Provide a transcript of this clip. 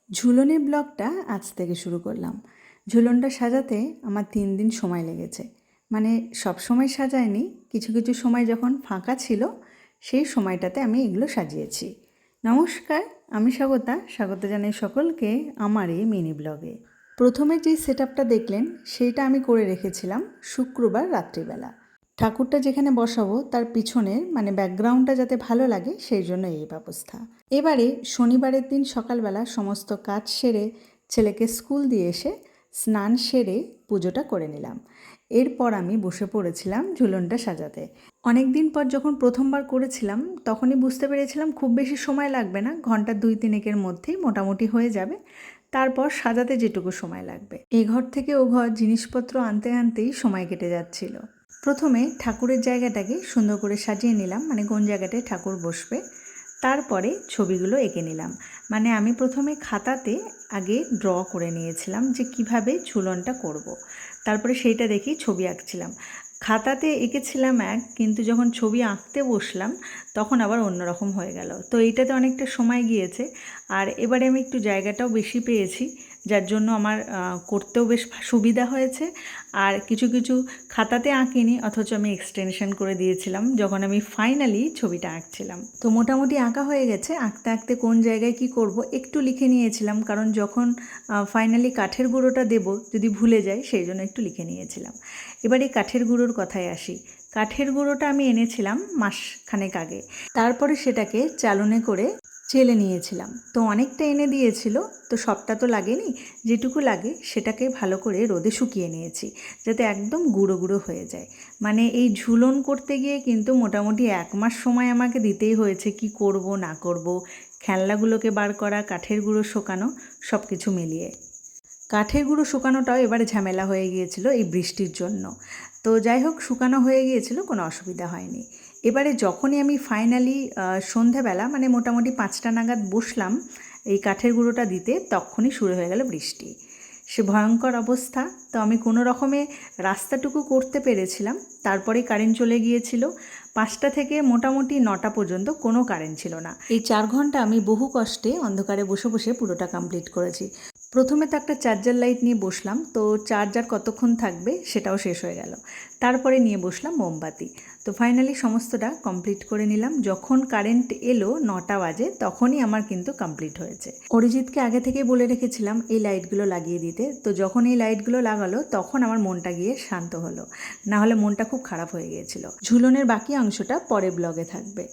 ঝুলনের ব্লগটা আজ থেকে শুরু করলাম। ঝুলনটা সাজাতে আমার 3 দিন সময় লেগেছে। মানে সব সময় সাজাইনি, কিছু কিছু সময় যখন ফাঁকা ছিল সেই সময়টাতে আমি এগুলো সাজিয়েছি। নমস্কার, আমি স্বাগত জানাই সকলকে আমার এই মিনি ব্লগে। প্রথমে যে সেটআপটা দেখলেন সেইটা আমি করে রেখেছিলাম শুক্রবার রাত্রিবেলা। ঠাকুরটা যেখানে বসাবো তার পিছনের মানে ব্যাকগ্রাউন্ডটা যাতে ভালো লাগে সেই জন্য এই ব্যবস্থা। এবারে শনিবারের দিন সকালবেলা সমস্ত কাজ সেরে ছেলেকে স্কুল দিয়ে এসে স্নান সেরে পুজোটা করে নিলাম। এরপর আমি বসে পড়েছিলাম ঝুলনটা সাজাতে। অনেক দিন পর যখন প্রথমবার করেছিলাম তখনই বুঝতে পেরেছিলাম খুব বেশি সময় লাগবে না, ঘন্টা 2-3 মধ্যেই মোটামুটি হয়ে যাবে। তারপর সাজাতে যেটুকু সময় লাগবে, এ ঘর থেকে ও ঘর জিনিসপত্র আনতে আনতেই সময় কেটে যাচ্ছিল। প্রথমে ঠাকুরের জায়গাটাকে সুন্দর করে সাজিয়ে নিলাম, মানে কোন জায়গাটায় ঠাকুর বসবে। তারপরে ছবিগুলো এঁকে নিলাম। মানে আমি প্রথমে খাতাতে আগে ড্র করে নিয়েছিলাম যে কিভাবে ঝুলনটা করব। তারপরে সেইটা দেখেই ছবি আঁকছিলাম। খাতাতে এঁকেছিলাম এক, কিন্তু যখন ছবি আঁকতে বসলাম তখন আবার অন্যরকম হয়ে গেল। তো এইটাতে অনেকটা সময় গিয়েছে। আর এবারে আমি একটু জায়গাটাও বেশি পেয়েছি, যার জন্য আমার করতেও বেশ সুবিধা হয়েছে। আর কিছু কিছু খাতাতে আঁকিনি, অথচ আমি এক্সটেনশন করে দিয়েছিলাম যখন আমি ফাইনালি ছবিটা আঁকছিলাম। তো মোটামুটি আঁকা হয়ে গেছে। আঁকতে আঁকতে কোন জায়গায় কি করব একটু লিখে নিয়েছিলাম, কারণ যখন ফাইনালি কাঠের গুঁড়োটা দেব যদি ভুলে যাই সেই জন্য একটু লিখে নিয়েছিলাম। এবার এই কাঠের গুঁড়োর কথায় আসি। কাঠের গুঁড়োটা আমি এনেছিলাম মাসখানেক আগে। তারপরে সেটাকে চালনে করে চেলে নিয়েছিলাম। তো অনেকটা এনে দিয়েছিল, তো সবটা তো লাগেনি, যেটুকু লাগে সেটাকে ভালো করে রোদে শুকিয়ে নিয়েছি যাতে একদম গুঁড়ো গুঁড়ো হয়ে যায়। মানে এই ঝুলন করতে গিয়ে কিন্তু মোটামুটি 1 মাস সময় আমাকে দিতেই হয়েছে, কি করব না করব, খেলনাগুলোকে বার করা, কাঠের গুঁড়ো শোকানো, সব কিছু মিলিয়ে। কাঠের গুঁড়ো শুকানোটাও এবারে ঝামেলা হয়ে গিয়েছিল এই বৃষ্টির জন্য। তো যাই হোক, শুকানো হয়ে গিয়েছিল, কোনো অসুবিধা হয়নি। এবারে যখনই আমি ফাইনালি সন্ধ্যাবেলা মানে মোটামুটি 5টা নাগাদ বসলাম এই কাঠের গুঁড়োটা দিতে, তখনই শুরু হয়ে গেল বৃষ্টি। সে ভয়ঙ্কর অবস্থা। তো আমি কোনো রকমে রাস্তাটুকু করতে পেরেছিলাম, তারপরে কারেন্ট চলে গিয়েছিল। 5টা থেকে মোটামুটি 9টা পর্যন্ত কোনো কারেন্ট ছিল না। এই 4 ঘন্টা আমি বহু কষ্টে অন্ধকারে বসে বসে পুরোটা কমপ্লিট করেছি। প্রথমে তো একটা চার্জার লাইট নিয়ে বসলাম, তো চার্জার কতক্ষণ থাকবে সেটাও শেষ হয়ে গেল। তারপরে নিয়ে বসলাম মোমবাতি। তো ফাইনালি সমস্তটা কমপ্লিট করে নিলাম। যখন কারেন্ট এলো 9টা বাজে তখনই আমার কিন্তু কমপ্লিট হয়েছে। অরিজিৎকে আগে থেকেই বলে রেখেছিলাম এই লাইটগুলো লাগিয়ে দিতে। তো যখন এই লাইটগুলো লাগালো তখন আমার মনটা গিয়ে শান্ত হলো, না হলে মনটা খুব খারাপ হয়ে গিয়েছিল। ঝুলনের বাকি অংশটা পরে ব্লগে থাকবে।